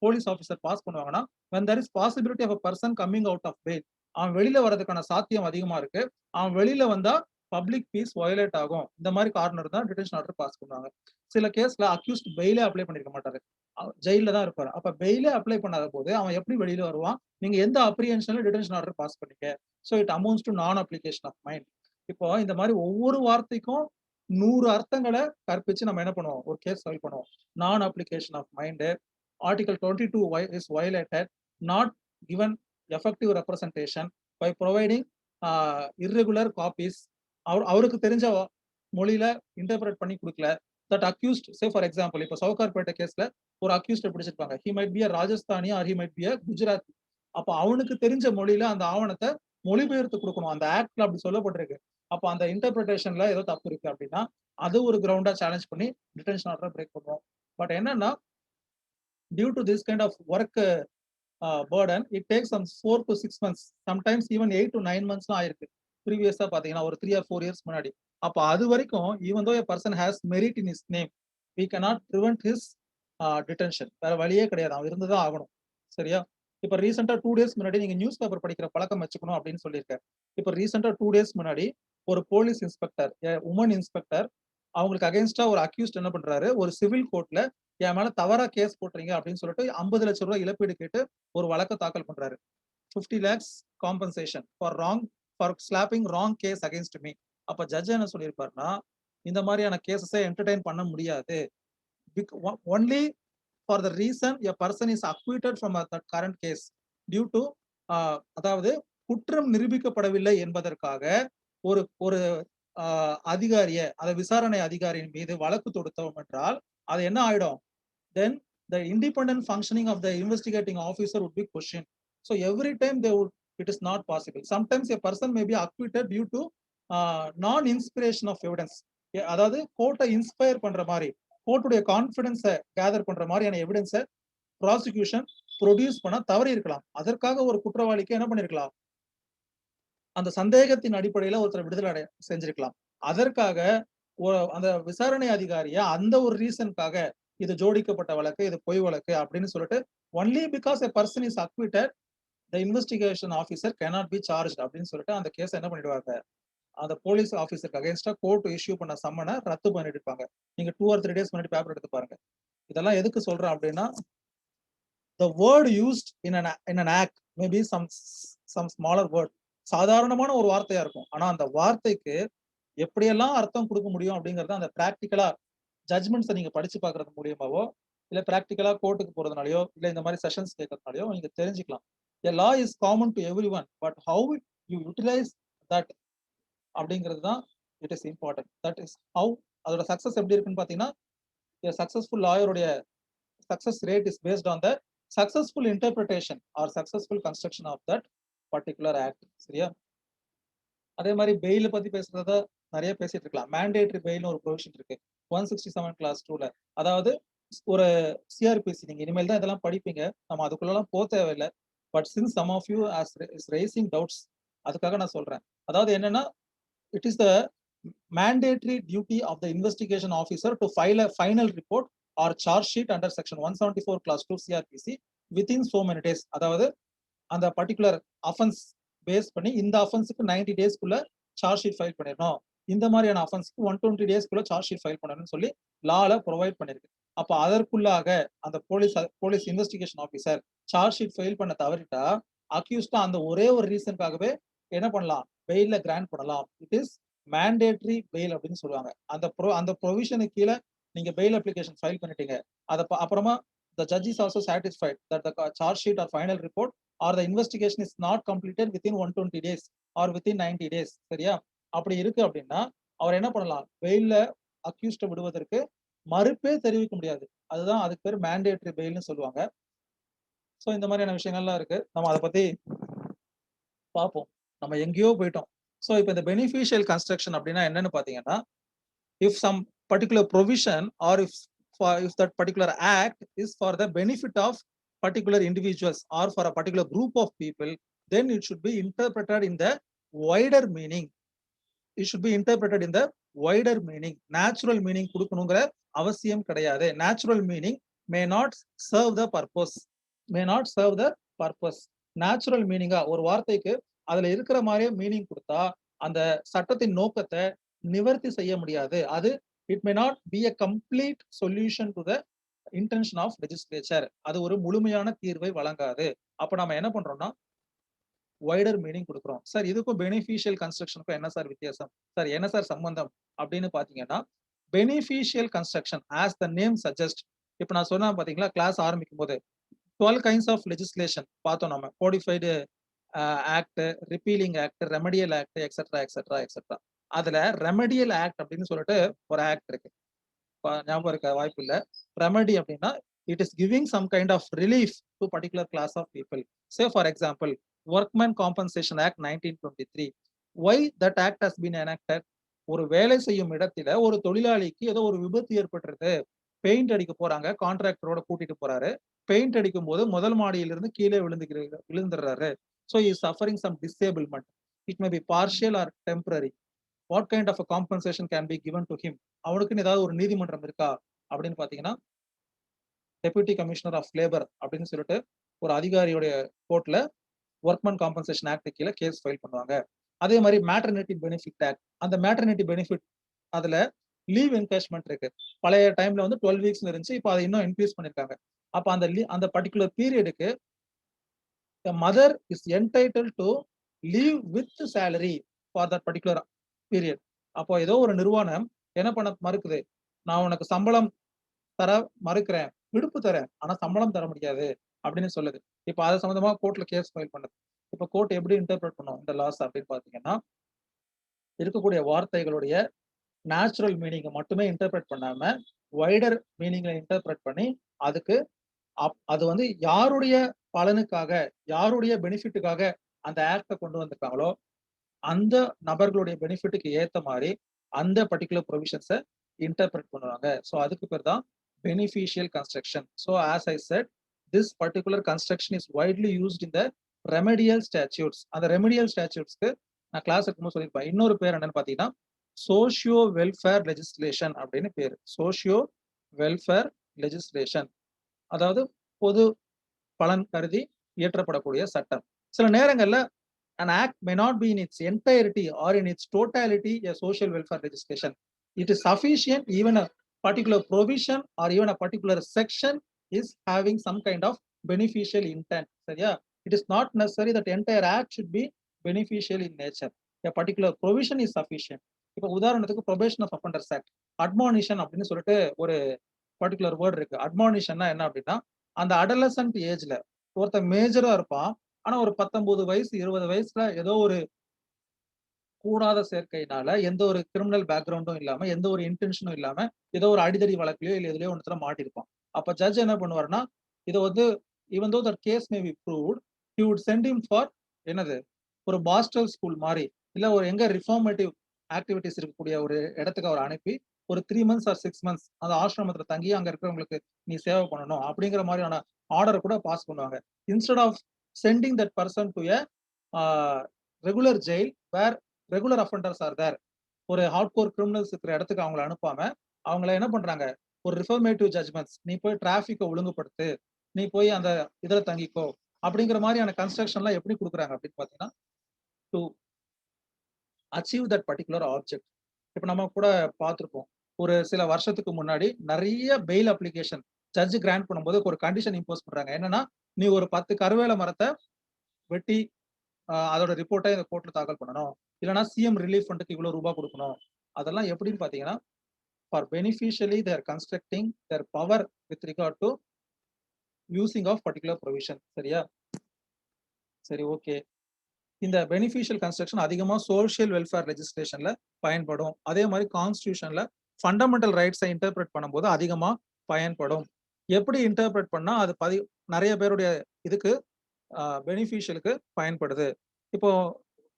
போலீஸ் ஆஃபீஸர் பாஸ் பண்ணுவாங்கன்னா, when there is possibility of a person coming out of bail, அவன் வெளியில வர்றதுக்கான சாத்தியம் அதிகமா இருக்கு, அவன் வெளியில வந்தா பப்ளிக் பீஸ் வயலேட் ஆகும், இந்த மாதிரி காரணம் தான் டிடென்ஷன் ஆர்டர் பாஸ் பண்ணுவாங்க. சில கேஸ்ல அக்யூஸ்ட் பெயிலே அப்ளை பண்ணிருக்க மாட்டாரு, ஜெயில தான் இருப்பாரு. அப்ப பெயிலே அப்ளை பண்ணாத போது அவன் எப்படி வெளியில வருவான்? நீங்க எந்த அப்ரிஹென்ஷன்ல டிடென்ஷன் ஆர்டர் பாஸ் பண்ணீங்க? ஸோ இட் அமௌண்ட்ஸ் டு நான் அப்ளிகேஷன் ஆஃப் மைண்ட். இப்போ இந்த மாதிரி ஒவ்வொரு வார்த்தைக்கும் 100 அர்த்தங்களை கற்பிச்சு நம்ம என்ன பண்ணுவோம், ஒரு கேஸ் ஃபைல் பண்ணுவோம். நான் application of mind, article 22 is violated, not given effective representation by providing irregular copies, அவருக்கு தெரிஞ்ச மொழியில இன்டர்பிரட் பண்ணி கொடுக்கல. That accused, say for example, இப்போ சவுகார்பேட்டை கேஸ்ல ஒரு அக்யூஸ்ட பிடிச்சிருப்பாங்க, he might be a Rajasthani or he might be a Gujarati. அப்ப அவனுக்கு தெரிஞ்ச மொழியில அந்த ஆவணத்தை மொழிபெயர்த்து கொடுக்கணும். அந்த ஆக்ட்ல அப்படி சொல்லப்பட்டிருக்கு. அப்ப அந்த இன்டர்பிரிட்டேஷன்ல ஏதோ தப்பு இருக்கு அப்படின்னா அது ஒரு கிரவுண்டா சேலஞ்ச் பண்ணி டிடென்ஷன் ஆர்டர் பிரேக் பண்ணுவோம். பட் என்னன்னா, due to this kind of work burden, it takes some 4 to 6 months, sometimes even 8 to 9 months ஆயிருக்கு. ப்ரீவியஸா பாத்தீங்கன்னா ஒரு 3 or 4 years முன்னாடி. அப்ப அது வரைக்கும் even though a person has merit in his name, we cannot prevent his detention. வேற வழியே கிடையாது, அவன் இருந்துதான் ஆகணும். சரியா? இப்ப ரீசெண்டா 2 days முன்னாடி நீங்க நியூஸ் பேப்பர் படிக்கிற பழக்கம் வச்சுக்கணும் அப்படின்னு சொல்லியிருக்கேன். இப்ப ரீசெண்டா 2 days முன்னாடி ஒரு போலீஸ் இன்ஸ்பெக்டர், உமன் இன்ஸ்பெக்டர், அவங்களுக்கு அகைன்ஸ்டா ஒரு அக்யூஸ்ட் என்ன பண்றாரு, ஒரு சிவில் கோர்ட்ல என் மேல தவறா கேஸ் போட்டுறீங்க அப்படின்னு சொல்லிட்டு 50 லட்சம் ரூபாய் இழப்பீடு கேட்டு ஒரு வழக்கு தாக்கல் பண்றாரு. 50 lakhs compensation for slapping wrong case against me. அப்ப ஜட்ஜ் என்ன சொல்லியிருப்பாருன்னா, இந்த மாதிரியான கேசஸை என்டர்டைன் பண்ண முடியாது. Only for the reason a person is acquitted from that current case due to, அதாவது குற்றம் நிரூபிக்கப்படவில்லை என்பதற்காக ஒரு ஒரு அதிகாரிய, அதை விசாரணை அதிகாரியின் மீது வழக்கு தொடுத்தோம் என்றால் அது என்ன ஆயிடும், then the independent functioning of the investigating officer would be questioned. So every time it is not possible. Sometimes a person may be acquitted due to non-inspiration of evidence. அதாவது கோர்ட்டை இன்ஸ்பயர் பண்ற மாதிரி, கோர்ட்டுடைய கான்பிடன்ஸை கேதர் பண்ற மாதிரியான எவிடன்ஸை prosecution produce பண்ண தவறி இருக்கலாம். அதற்காக ஒரு குற்றவாளிக்கு என்ன பண்ணிருக்கலாம், அந்த சந்தேகத்தின் அடிப்படையில ஒருத்தர் விடுதலை செஞ்சிருக்கலாம். அதற்காக அந்த விசாரணை அதிகாரிய அந்த ஒரு ரீசனுக்காக இது ஜோடிக்கப்பட்ட வழக்கு, இது பொய் வழக்கு அப்படின்னு சொல்லிட்டு only because a person is acquitted the investigation officer cannot be charge அப்படின்னு சொல்லிட்டு அந்த கேஸ் என்ன பண்ணிடுவாங்க, அந்த போலீஸ் ஆஃபீஸருக்கு அகைன்ஸ்டா கோர்ட் இஷ்யூ பண்ண சம்மனை ரத்து பண்ணிட்டு. நீங்க 2 or 3 days முன்னாடி பேப்பர் எடுத்து பாருங்க. இதெல்லாம் எதுக்கு சொல்றேன் அப்படின்னா, the word used in an act may be some smaller word, சாதாரணமான ஒரு வார்த்தையா இருக்கும். ஆனா அந்த வார்த்தைக்கு எப்படியெல்லாம் அர்த்தம் கொடுக்க முடியும் அப்படிங்கறத அந்த பிராக்டிக்கலா ஜட்மெண்ட்ஸை நீங்க படிச்சு பாக்குறது மூலியமாவோ, இல்ல பிராக்டிக்கலா கோர்ட்டுக்கு போறதுனாலயோ, இல்ல இந்த மாதிரி செஷன்ஸ் கேட்கறதுனாலயோ நீங்க தெரிஞ்சுக்கலாம். A law is common to everyone, but how you utilize that அப்படிங்கிறது தான் it is important. That is how அதோட சக்சஸ் எப்படி இருக்குன்னு பாத்தீங்கன்னா, a successful lawyer உடைய success rate is based on the successful interpretation or successful construction of that particular act. சரியா? அதே மாதிரி பெயில பத்தி பேசுறத நிறைய பேசிட்டு இருக்கலாம். மேண்டேட்டரி பெயில் ஒரு ப்ரொவிஷன் இருக்கு 167 clause 2ல. அதாவது ஒரு சிஆர்பிசி, நீங்க இனிமேல் தான் இதெல்லாம் படிப்பீங்க, நம்ம அதுக்குள்ளலாம் போக தேவையில்லை. But since some of you is raising doubts, அதுக்காக நான் சொல்றேன். அதாவது என்னன்னா, it is the mandatory duty of the investigation officer to file a final report or charge sheet under section 174 clause 2 CRPC within so many days. அதாவது அந்த particular offence base பண்ணி இந்த அஃபென்ஸுக்கு 90 டேஸ்க்குள்ள charge sheet file பண்ணிடணும், இந்த மாதிரியான அஃபென்ஸ்க்கு 120 டேஸ்க்குள்ள charge sheet file பண்ணணும்னு சொல்லி லால ப்ரொவைட் பண்ணிருக்கு. அப்ப அதற்குள்ளாக அந்த police investigation officer charge sheet file பண்ண தவறிட்டா அக்யூஸ்டா அந்த ஒரே ஒரு ரீசனுக்காகவே என்ன பண்ணலாம், பெயில கிராண்ட் பண்ணலாம். இட் இஸ் மேண்டேட்டரி பெயில் அப்படின்னு சொல்லுவாங்க. அந்த ப்ரொவிஷனுக்கு கீழே நீங்க பெயில் அப்ளிகேஷன் ஃபைல் பண்ணிட்டீங்க, அதை அப்புறமா the judge is also satisfied that the charge sheet or final report or the investigation is not completed within 120 days or within 90 days. சரியா? அப்படி இருக்கு அப்படின்னா அவர் என்ன பண்ணலாம், பெயில்ல அக்யூஸ்ட விடுவதற்கு மறுப்பே தெரிவிக்க முடியாது. அதுதான் அதுக்கு பேர் மேண்டேட்டரி பெயில்னு சொல்லுவாங்க. ஸோ இந்த மாதிரியான விஷயங்கள்லாம் இருக்கு, நம்ம அதை பத்தி பார்ப்போம். நம்ம எங்கேயோ போயிட்டோம். ஸோ இப்போ இந்த பெனிஃபிஷியல் கன்ஸ்ட்ரக்ஷன் அப்படின்னா என்னன்னு பார்த்தீங்கன்னா, if some particular provision or if that particular act is for the benefit of particular individuals or for a particular group of people, then it should be interpreted in the wider meaning. It should be interpreted in the wider meaning. Natural meaning கொடுக்கணுங்கிற அவசியம் கிடையாது. Natural meaning may not serve the purpose. May not serve the purpose. Natural meaning ஒரு வார்த்தைக்கு அதுல இருக்கிற மாதிரியே meaning கொடுத்தா அந்த சட்டத்தின் நோக்கத்தை நிவர்த்தி செய்ய முடியாது. அது it may not be a complete solution to the intention of legislature. அது ஒரு முழுமையான தீர்வை வழங்காது. அப்ப நம்ம என்ன பண்றோம்னா வைடர் மீனிங் கொடுக்குறோம். சார் இதுக்கும் பெனிஃபிஷியல் கன்ஸ்ட்ரக்ஷனுக்கும் என்ன சார் வித்தியாசம்? சார் என்ன சார் சம்பந்தம் அப்படின்னு பாத்தீங்கன்னா, beneficial construction as the name suggest. இப்ப நான் சொன்னா பாத்தீங்களா கிளாஸ் ஆரம்பிக்கும் போது 12 கைண்ட்ஸ் ஆஃப் லெஜிஸ்லேஷன் பார்த்தோம் நம்ம. Codified act, repealing act, remedial act, etcetera etcetera etcetera. அதுல ரெமடியல் ஆக்ட் அப்படின்னு சொல்லிட்டு ஒரு ஆக்ட் இருக்கு. ஞாபகம் இருக்க வாய்ப்பு இல்ல. ரெமடி அப்படின்னா it is giving some kind of relief to particular class of people. Say for example workman compensation act 1923. Why that act has been enacted? ஒரு வேலை செய்யும் இடத்துல ஒரு தொழிலாளிக்கு ஏதோ ஒரு விபத்து ஏற்பட்டுருது, பெயிண்ட் அடிக்க போறாங்க, கான்ட்ராக்டரோட கூட்டிட்டு போறாரு. பெயிண்ட் அடிக்கும் போது முதல் மாடியிலிருந்து கீழே விழுந்துடுறாரு. So is suffering some disablement. It may be partial or temporary. What kind of compensation can be given to him? அவனுக்குன்னு ஏதாவது ஒரு நீதிமன்றம் இருக்கா அப்படின்னு பாத்தீங்கன்னா, டெபுட்டி கமிஷனர் ஆஃப் லேபர் அப்படின்னு சொல்லிட்டு ஒரு அதிகாரியுடைய கோர்ட்ல ஒர்க்மேன் காம்பன்சேஷன் ஆக்ட் கீழே கேஸ் ஃபைல் பண்ணுவாங்க. அதே மாதிரி மேட்டர்னிட்டி பெனிஃபிட் ஆக்ட். அந்த மேட்டர்னிட்டி பெனிஃபிட் அதுல லீவ் என்கேஷ்மெண்ட் இருக்கு. பழைய டைம்ல வந்து 12 வீக்ஸ் இருந்துச்சு, இப்போ அதை இன்னும் இன்க்ரீஸ் பண்ணிருக்காங்க. அப்ப அந்த particular பீரியடுக்கு the mother is entitled to leave with salary for that particular period. அப்போ ஏதோ ஒரு நிறுவனம் என்ன பண்ண மறுக்குது, நான் உனக்கு சம்பளம் தர மறுக்கிறேன், விடுப்பு தரேன், ஆனா சம்பளம் தர முடியாது அப்படின்னு சொல்லுது. இப்ப அது சம்பந்தமா கோர்ட்ல கேஸ் ஃபைல் பண்ணுது. இப்ப கோர்ட் எப்படி இன்டர்பிரட் பண்ணும் இந்த லாஸ் அப்படின்னு பாத்தீங்கன்னா, இருக்கக்கூடிய வார்த்தைகளுடைய நேச்சுரல் மீனிங்கை மட்டுமே இன்டர்பிரட் பண்ணாம வைடர் மீனிங்கை இன்டர்பிரட் பண்ணி அதுக்கு அது வந்து யாருடைய பலனுக்காக, யாருடைய பெனிஃபிட்டுக்காக அந்த ஆக்டை கொண்டு வந்திருக்காங்களோ அந்த நபர்களுடைய பெனிஃபிட்டுக்கு ஏத்த மாதிரி அந்த பர்டிகுலர் ப்ரொவிஷன்ஸை இன்டர்பிரட் பண்ணுவாங்க. ஸோ அதுக்கு பேர் தான் beneficial construction. So as I said, this particular construction is widely used in the remedial statutes. அந்த remedial statutesக்கு நான் கிளாஸ் இருக்கும்போது சொல்லியிருப்பேன். இன்னொரு பேர் என்னன்னு பார்த்தீங்கன்னா சோஷியோ வெல்ஃபேர் லெஜிஸ்லேஷன் அப்படின்னு பேர். சோஷியோ வெல்ஃபேர் லெஜிஸ்லேஷன், அதாவது பொது பலன் கருதி இயற்றப்படக்கூடிய சட்டம். சில நேரங்கள்ல an act may not be in its entirety or in its totality a social welfare legislation. It is sufficient even a particular provision or even a particular section is having some kind of beneficial intent. சரியா? It is not necessary that entire act should be beneficial in nature. A particular provision is sufficient. இப்போ உதாரணத்துக்கு probation of offenders act, admonition அப்படின்னு சொல்லிட்டு ஒரு particular word இருக்கு. அட்மானிஷன்னா என்ன அப்படின்னா, அந்த அடலசன்ட் ஏஜ்ல ஒருத்தன் மேஜரா இருப்பான், ஆனா ஒரு 19 வயசு 20 வயசுல ஏதோ ஒரு கூடாத சேர்க்கையினால எந்த ஒரு கிரிமினல் பேக்ரவுண்டும் இல்லாம, எந்த ஒரு இன்டென்ஷனும் இல்லாம ஏதோ ஒரு அடிதடி வழக்குலயோ இல்ல எதுலயோ ஒன்றுல மாட்டிருப்பான். அப்ப ஜட்ஜ் என்ன பண்ணுவாருன்னா, இதை வந்து even though the case may be proved, he would send him for என்னது ஒரு பாஸ்டல் ஸ்கூல் மாதிரி, இல்ல ஒரு எங்க ரிஃபார்மேட்டிவ் ஆக்டிவிட்டிஸ் இருக்கக்கூடிய ஒரு இடத்துக்கு அவர் அனுப்பி ஒரு 3 months ஆர் 6 months அந்த ஆசிரமத்துல தங்கி அங்க இருக்கிறவங்களுக்கு நீ சேவை பண்ணணும் அப்படிங்கிற மாதிரியான ஆர்டர் கூட பாஸ் பண்ணுவாங்க. Instead of sending that person to a regular jail where regular offenders are there, ஒரு ஹார்ட்கோர் கிரிமினல்ஸ் இருக்கிற இடத்துக்கு அவங்களை அனுப்பாம அவங்கள என்ன பண்றாங்க, ஒரு ரிஃபார்மேட்டிவ் ஜட்ஜ்மெண்ட்ஸ், நீ போய் டிராஃபிக்கை ஒழுங்குபடுத்து, நீ போய் அந்த இதில் தங்கிக்கோ அப்படிங்கிற மாதிரியான கன்ஸ்ட்ரக்ஷன்லாம் எப்படி கொடுக்குறாங்க அப்படின்னு பார்த்தீங்கன்னா, to achieve that particular object. இப்போ நம்ம கூட பார்த்துருப்போம், ஒரு சில வருஷத்துக்கு முன்னாடி நிறைய பெயில் அப்ளிகேஷன் ஜட்ஜ் கிராண்ட் பண்ணும்போது ஒரு கண்டிஷன் இம்போஸ் பண்றாங்க. என்னன்னா, நீ ஒரு 10 கருவேல மரத்தை வெட்டி அதோட ரிப்போர்ட்டை இந்த கோர்ட்ல தாக்கல் பண்ணணும், இல்லைன்னா சிஎம் ரிலீஃப் ஃபண்டுக்கு இவ்வளவு ரூபாய் கொடுக்கணும். அதெல்லாம் எப்படின்னு பாத்தீங்கன்னா, for beneficially their constructing their power with regard to using of particular provision. சரியா? சரி, ஓகே. இந்த பெனிஃபிஷியல் கன்ஸ்ட்ரக்ஷன் அதிகமா சோஷியல் வெல்ஃபேர் லெஜிஸ்லேஷன்ல பயன்படும். அதே மாதிரி கான்ஸ்டிடியூஷன்ல ஃபண்டமெண்டல் ரைட்ஸை இன்டர்பிரட் பண்ணும்போது அதிகமா பயன்படும். எப்படி இன்டர்பிரட் பண்ணா அது நிறைய பேருடைய இதுக்கு பெனிஃபிஷியலுக்கு பயன்படுது. இப்போ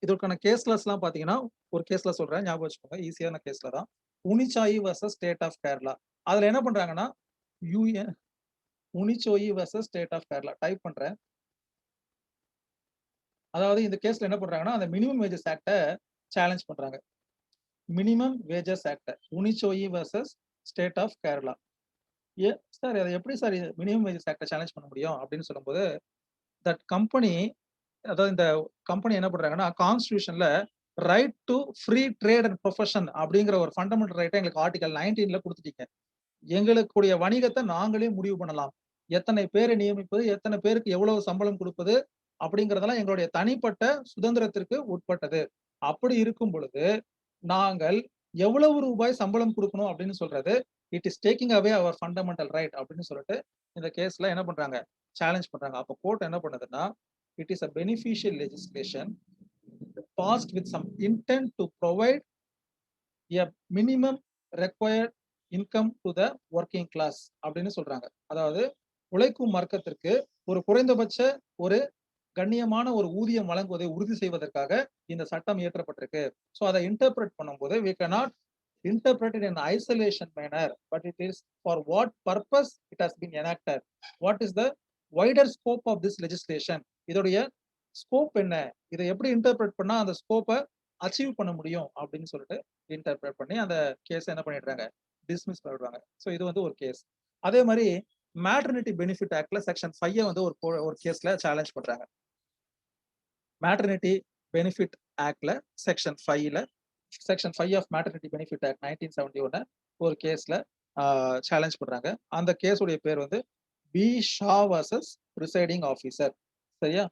இதற்கான கேஸ்லஸ்லாம் பாத்தீங்கன்னா, ஒரு கேஸ்ல சொல்றேன் ஞாபகம் வச்சுக்கோங்க. ஈஸியான கேஸ்ல தான். Unichoyi versus state of Kerala. அதுல என்ன பண்றாங்கன்னா, U N Unichoyi versus state of Kerala type பண்றேன். அதாவது இந்த கேஸ்ல என்ன பண்றாங்கன்னா, அந்த மினிமம் வேஜஸ் ஆக்ட்ட சேலஞ்ச் பண்றாங்க. மினிமம் வேஜஸ் ஆக்ட்ட. Unichoyi versus state of Kerala. Sir அத எப்படி சார் மினிமம் வேஜஸ் ஆக்ட்ட சேலஞ்ச் பண்ண முடியும்? அப்படின்னு சொல்லும்போது, தட் கம்பெனி அதாவது இந்த கம்பெனி என்ன பண்றாங்கன்னா, கான்ஸ்டிடியூஷன்ல right to free trade and profession அப்படிங்கிற ஒரு ஃபண்டமெண்டல் ரைட்ட எங்களுக்கு ஆர்டிகல் 19ல குடுத்துட்டீங்க. எங்களுக்குடைய வணிகத்த நாங்களே முடிவு பண்ணலாம். எத்தனை பேரை நியமிப்பது, எத்தனை பேருக்கு எவ்வளவு சம்பளம் குடுப்பது அப்படிங்கிறதெல்லாம் எங்களுடைய தனிப்பட்ட சுதந்திரத்திற்கு உட்பட்டது. அப்படி இருக்கும் பொழுது, நாங்கள் எவ்வளவு ரூபாய் சம்பளம் குடுக்கணும் அப்படின்னு சொல்றது, it is taking away our fundamental right அப்படின்னு சொல்லிட்டு இந்த கேஸ்ல என்ன பண்றாங்க? சேலஞ்ச் பண்றாங்க. அப்ப கோர்ட் என்ன பண்ணுதுன்னா, it is a beneficial legislation passed with some intent to provide a minimum required income to the working class அப்படின்னு சொல்றாங்க. அதாவது உழைக்கும் வர்க்கத்திற்கு ஒரு குறைந்தபட்ச ஒரு கண்ணியமான ஒரு ஊதியம் வழங்குவதை உறுதி செய்வதற்காக இந்த சட்டம் இயற்றப்பட்டிருக்கு. சோ அதை இன்டர்பிரட் பண்ணும்போது we cannot interpret it in isolation manner, but it is for what purpose it has been enacted. What is the wider scope of this legislation? இதோடைய ஸ்கோப் என்ன? இதை எப்படி இன்டர்பிரட் பண்ணா அந்த ஸ்கோப்ப அச்சீவ் பண்ண முடியும் அப்படின்னு சொல்லிட்டு இன்டர்பிரட் பண்ணி அந்த கேஸ என்ன பண்ணிடுறாங்க? டிஸ்மிஸ் பண்ணிடுவாங்க. சோ இது வந்து ஒரு கேஸ். அதே மாதிரி மேட்டர்னிட்டி பெனிஃபிட் ஆக்ட்ல செக்ஷன் 5 வந்து ஒரு கேஸ்ல சேலஞ்ச் பண்றாங்க. மேட்டர்னிட்டி பெனிஃபிட் ஆக்ட்ல செக்ஷன் 5ல section 5 of maternity benefit act 1971 ஒரு கேஸ்ல சேலஞ்ச் பண்றாங்க. அந்த கேஸ் உடைய பேர் வந்து B Shah versus presiding officer. சரியா?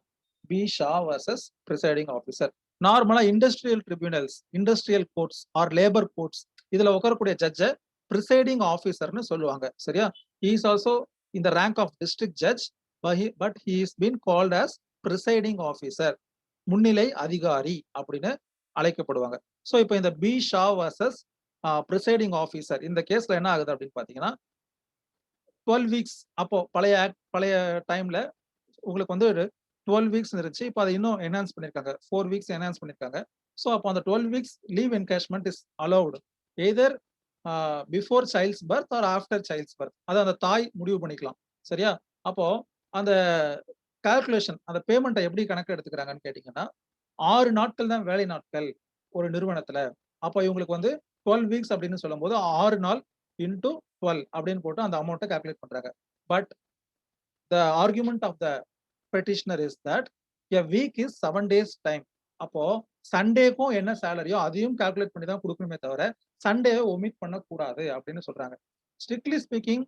B Shah versus presiding officer. நார்மலா industrial tribunals, industrial courts or labour courts இதுல உட்காரக்கூடிய ஜட்ஜ பிரிசைடிங் ஆபீசர்னு சொல்லுவாங்க. சரியா? He is also in the rank of district judge, but he is been called as presiding officer, முன்னிலை அதிகாரி அப்படின்னு அழைக்கப்படுவாங்க. சோ இப்போ இந்த B Shah versus presiding officer இந்த கேஸ்ல என்ன ஆகுது அப்படின்னு பாத்தீங்கன்னா, 12 வீக்ஸ் அப்போ பழைய டைம்ல உங்களுக்கு வந்து ஒரு 12 வீக்ஸ் இருந்துச்சு. இப்போ அதை இன்னும் என்ஹான்ஸ் பண்ணிருக்காங்க. 4 வீக்ஸ் என்ஹான்ஸ் பண்ணிருக்காங்க. சோ அப்போ அந்த 12 weeks leave encashment is allowed either before child's birth or after child's birth. அதை அந்த தாய் முடிவு பண்ணிக்கலாம். சரியா? அப்போ அந்த கால்குலேஷன் அந்த பேமெண்ட்டை எப்படி கணக்கு எடுத்துக்கிறாங்கன்னு கேட்டீங்கன்னா, 6 நாட்கள் தான் வேலை நாட்கள் ஒரு நிறுவனத்துல. அப்போ இவங்களுக்கு வந்து 12 வீக்ஸ் அப்படின்னு சொல்லும்போது 6 நாள் இன்டு 12 அப்படின்னு போட்டு அந்த அமௌண்ட்டை கால்குலேட் பண்றாங்க. But the argument of the petitioner is that a week is 7 days time. அப்போ சண்டேக்கும் என்ன சேலரியோ அதையும் கால்குலேட் பண்ணி தான் கொடுக்கணுமே தவிர சண்டேவை ஒமிட் பண்ணக்கூடாது அப்படின்னு சொல்றாங்க. Strictly speaking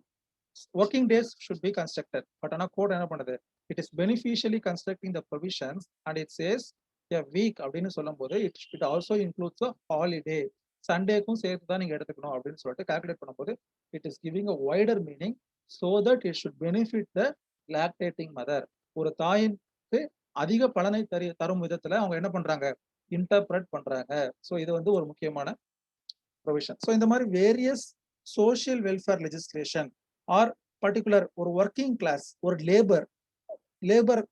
working days should be constructed. But ஆனா கோட் என்ன பண்ணுது? It is beneficially constructing the provisions and it says a week அப்படின்னு சொல்லும்போது it also includes a holiday. சண்டேக்கும் சேர்த்து தான் நீங்க எடுத்துக்கணும் அப்படின்னு சொல்லிட்டு கால்குலேட் பண்ணும்போது it is giving a wider meaning so that it should benefit the lactating mother. ஒரு தாயிற்கு அதிக பலனை தரும் விதத்துல அவங்க என்ன பண்றாங்க? இன்டர்பிரட் பண்றாங்க. சோ இது வந்து ஒரு முக்கியமான ப்ரொவிஷன். சோ இந்த மாதிரி various social welfare legislation R particular ஒரு ஒர்க்கிங் கிளாஸ் ஒரு லேபர்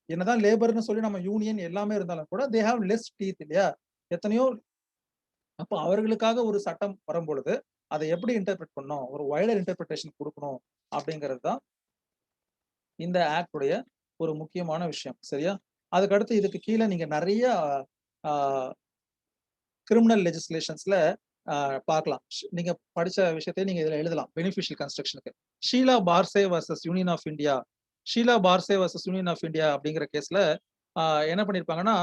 என்னதான் லேபர்னு சொல்லி நம்ம யூனியன் எல்லாமே இருந்தாலும் கூட தே ஹேவ் லெஸ் டீத் இல்லையா? எத்தனையோ அப்போ அவர்களுக்காக ஒரு சட்டம் வரும்பொழுது அதை எப்படி இன்டர்பிரட் பண்ணணும், ஒரு வைடர் இன்டர்பிரேஷன் கொடுக்கணும் அப்படிங்கிறது தான் இந்த ஆக்ட் உடைய ஒரு முக்கியமான விஷயம். சரியா? அதுக்கடுத்து இதுக்கு கீழே நீங்க நிறைய கிரிமினல் லெஜிஸ்லேஷன்ஸ்ல பார்க்கலாம். நீங்க படிச்ச விஷயத்தை நீங்க இதுல எழுதலாம். பெனிஃபிஷியல் கன்ஸ்ட்ரக்ஷனுக்கு Sheela Barse versus union of India, Sheela Barse versus union of India அப்படிங்கிற கேஸ்ல என்ன பண்ணிருப்பாங்கன்னா,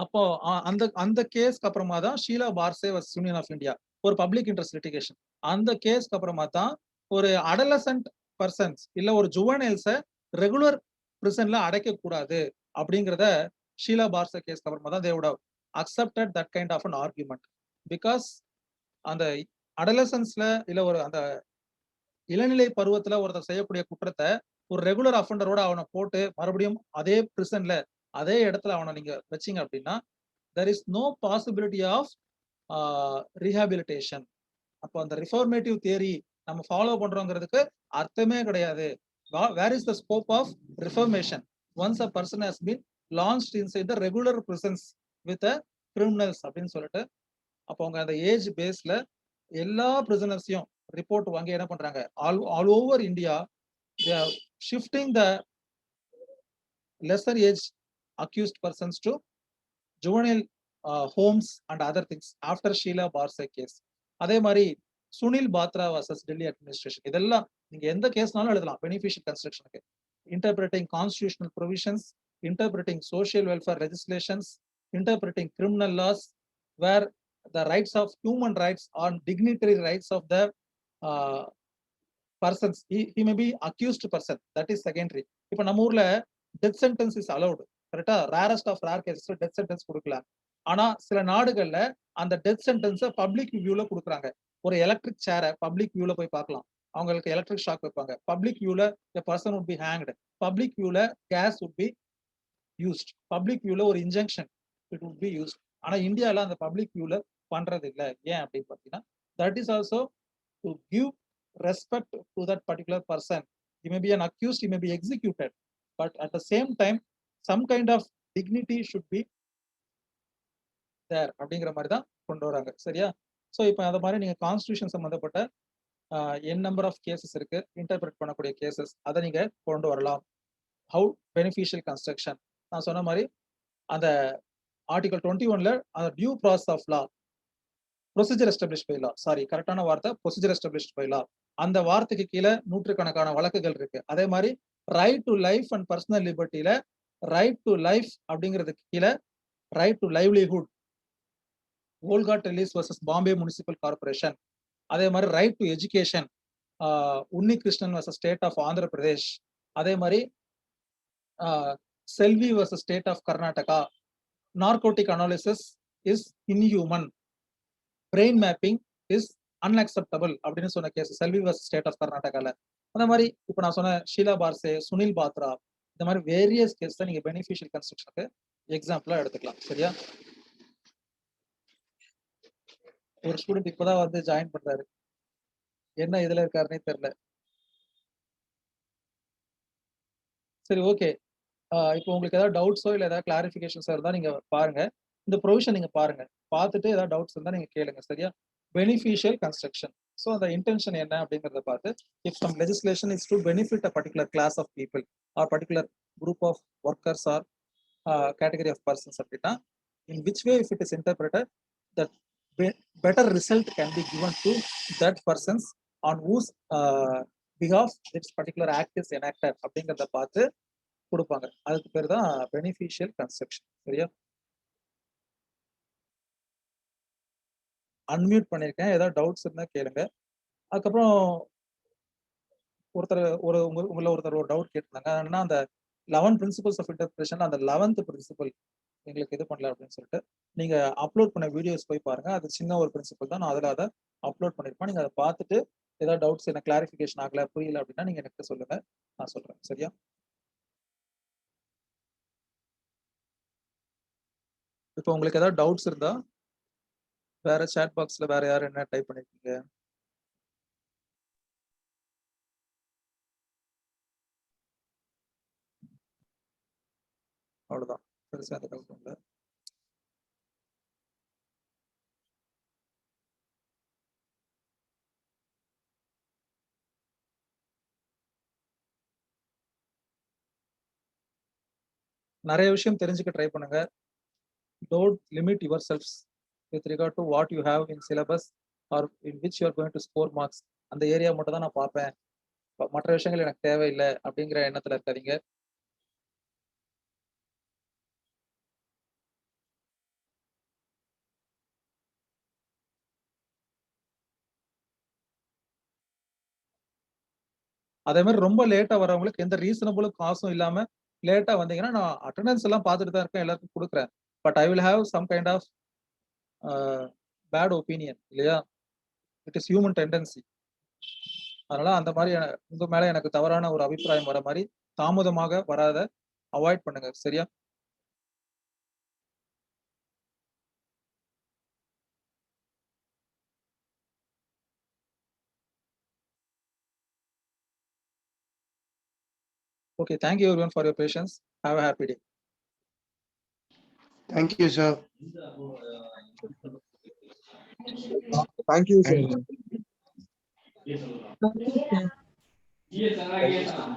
அப்போ அந்த அந்த கேஸ்க்கு அப்புறமா தான் Sheela Barse versus union of India ஒரு பப்ளிக் இன்ட்ரெஸ்ட் லிட்டிகேஷன். அந்த கேஸ்க்கு அப்புறமா தான் ஒரு அடலசன்ட் பர்சன்ஸ் இல்ல ஒரு ஜுவனைல்ஸை ரெகுலர் பிரிசன்ல அடைக்க கூடாது அப்படிங்கிறத ஷீலா பார்சே கேஸ்க்கு அப்புறமா தான் they would have accepted that kind of an argument because அந்த அடலசன்ஸ்ல இல்ல ஒரு அந்த இளநிலை பருவத்துல ஒருத்தர் செய்யக்கூடிய குற்றத்தை ஒரு ரெகுலர் அஃபண்டரோட அவனை போட்டு மறுபடியும் அதே பிரிசன்ல அதே இடத்துல அவனை நீங்க வச்சீங்க அப்படின்னா there is no possibility of rehabilitation. அப்போ அந்த ரிஃபார்மேட்டிவ் தியரி நம்ம ஃபாலோ பண்றோங்கிறதுக்கு அர்த்தமே கிடையாது. Where is the scope of reformation? Once a person has been launched inside the regular prisons with the criminals அப்படின்னு சொல்லிட்டு அப்போ அவங்க அந்த ஏஜ் பேஸ்ல எல்லா பிரிசனர்ஸையும் ரிப்போர்ட் வாங்கி என்ன பண்றாங்க all over India shifting the lesser age accused persons to juvenile homes and other things after Sheela Barse case. அதே மாதிரி சுனில் பாத்ரா வர்சஸ் டெல்லி அட்மினிஸ்ட்ரேஷன், இதெல்லாம் நீங்க எந்த கேஸ்னாலும் எழுதலாம் பெனிஃபிஷியல் கன்ஸ்ட்ரக்ஷனுக்கு. Interpreting constitutional provisions, interpreting social welfare legislations, interpreting criminal laws where the rights of human rights or dignitary rights of the persons. He may be accused person, that is secondary. இப்ப நம்ம ஊர்ல death sentence is allowed, கரெக்டா? Rarest of rare கேசஸ்ல death sentence கொடுக்கலாம். ஆனா சில நாடுகள்ல அந்த டெத் சென்டென்ஸை பப்ளிக் வியூல கொடுக்குறாங்க. ஒரு எலக்ட்ரிக் சேரை பப்ளிக் வியூல போய் பார்க்கலாம், அவங்களுக்கு எலக்ட்ரிக் ஷாக் வைப்பாங்க. பப்ளிக் வியூல the person would be hanged, public வியூல gas would be used, public வியூல ஒரு injection it would be used. ஆனா இந்தியால அந்த பப்ளிக் வியூல பண்றது இல்ல. ஏன் அப்படின்னு பாத்தீங்கன்னா, that is also to give respect to that particular person. He may be an accused, he may be executed, but at the same time some kind of dignity should be there அப்படிங்கிற மாதிரி தான் கொண்டு வராங்க. சரியா? So இப்போ அந்த மாதிரி நீங்க கான்ஸ்டியூஷன் சம்பந்தப்பட்ட என் நம்பர் ஆஃப் கேசஸ் இருக்கு, இன்டர்பிரட் பண்ணக்கூடிய கேசஸ், அதை நீங்க கொண்டு வரலாம். ஹவு பெனிஃபிஷியல் கன்ஸ்ட்ரக்ஷன், நான் சொன்ன மாதிரி அந்த ஆர்டிகல் 21ல அந்த due process of law, procedure establish by law, sorry கரெக்டான வார்த்தை ப்ரொசீஜர் எஸ்டாப்ளிஷ் பை லா, அந்த வார்த்தைக்கு கீழே நூற்றுக்கணக்கான வழக்குகள் இருக்கு. அதே மாதிரி right to life and personal லிபர்ட்டியில ரைட் டு லைஃப் அப்படிங்கிறதுக்கு கீழே right to livelihood, Olga Tellis versus Bombay municipal corporation. அதே மாதிரி right to education, Unni Krishnan versus state of Andhra Pradesh. அதே மாதிரி Selvi versus state of Karnataka, narcotic analysis is inhuman, brain mapping is unacceptable அப்படின்னு சொன்ன case Selvi versus state of கர்நாடகால. அந்த மாதிரி இப்போ நான் சொன்ன ஷீலா பார்சே, சுனில் பாத்ரா, இந்த மாதிரி வேரியஸ் கேஸ் தான் நீங்க பெனிஃபிஷியல் கன்ஸ்ட்ரக்ஷனுக்கு எக்ஸாம்பிளா எடுத்துக்கலாம். சரியா? ஒரு ஸ்டூடெண்ட் இப்பதான் வந்து ஜாயின் பண்றாரு, என்ன இதுல இருக்காருன்னே தெரியல. சரி, ஓகே. இப்போ உங்களுக்கு ஏதாவது டவுட்ஸோ இல்லை ஏதாவது கிளாரிஃபிகேஷன்ஸோ இருந்தால் நீங்க பாருங்க, இந்த ப்ரொவிஷன் நீங்க பாருங்க, பார்த்துட்டு ஏதாவது டவுட்ஸ் இருந்தால் நீங்க கேளுங்க. சரியா? Beneficial construction. ஸோ அந்த இன்டென்ஷன் என்ன அப்படிங்கிறத பார்த்து, if some legislation is to benefit a particular class of people or particular group of workers or category of persons அப்படின்னா, in which way if it is interpreted that better result can be given to that persons on whose behalf this particular act is enacted அப்படிங்கிறத பார்த்து கொடுப்பாங்க. அதுக்கு பேர் தான் beneficial construction. சரியா? Unmute பண்ணிருக்கேன், ஏதாவது டவுட்ஸ் இருந்தா கேளுங்க. அதுக்கப்புறம் ஒருத்தர் உங்களை ஒருத்தர் ஒரு டவுட் கேட்டிருந்தாங்க, என்னன்னா அந்த 11 பிரின்சிபல்ஸ் ஆஃப் இன்டர்பிரேஷன் அந்த 11th பிரின்சிபல் எங்களுக்கு இது பண்ணல அப்படின்னு சொல்லிட்டு நீங்க அப்லோட் பண்ண வீடியோஸ் போய் பாருங்க. அது சின்ன ஒரு பிரின்சிபல் தான், நான் அதில் அதை அப்லோட் பண்ணிருப்பேன். நீங்க அதை பார்த்துட்டு ஏதாவது டவுட்ஸ் என்ன கிளாரிஃபிகேஷன் ஆகல, புரியல அப்படின்னா நீங்க எனக்கு சொல்லுங்க, நான் சொல்றேன். சரியா? இப்போ உங்களுக்கு ஏதாவது டவுட்ஸ் இருந்தா வேற சாட் பாக்ஸ்ல வேற யாரும் என்ன டைப் பண்ணிருக்கீங்க? அவ்வளவுதான், பெருசா அந்த டவுட் இல்லை. நிறைய விஷயம் தெரிஞ்சுக்க ட்ரை பண்ணுங்க. Don't limit yourselves with regard to what you have in syllabus or in which you are going to score marks. அந்த ஏரியா மட்டும் தான் நான் பார்ப்பேன், மற்ற விஷயங்கள் எனக்கு தேவையில்லை அப்படிங்கிற எண்ணத்துல இருக்காதீங்க. அதே மாதிரி ரொம்ப லேட்டா வரவங்களுக்கு எந்த ரீசனபிளும் காசும் இல்லாம லேட்டா வந்தீங்கன்னா, நான் அட்டண்டன்ஸ் எல்லாம் பார்த்துட்டு தான் இருக்கேன், எல்லாருக்கும் கொடுக்குறேன். But I will have some kind of bad opinion, இல்லையா? It is human tendency. அதனால அந்த மாதிரி உங்க மேல எனக்கு தவறான ஒரு அபிப்பிராயம் வர மாதிரி தாமதமாக வராத அவாய்ட் பண்ணுங்க. சரியா? Okay, thank you everyone for your patience. Have a happy day. Thank you, sir. Thank you, sir. And Thank you, sir.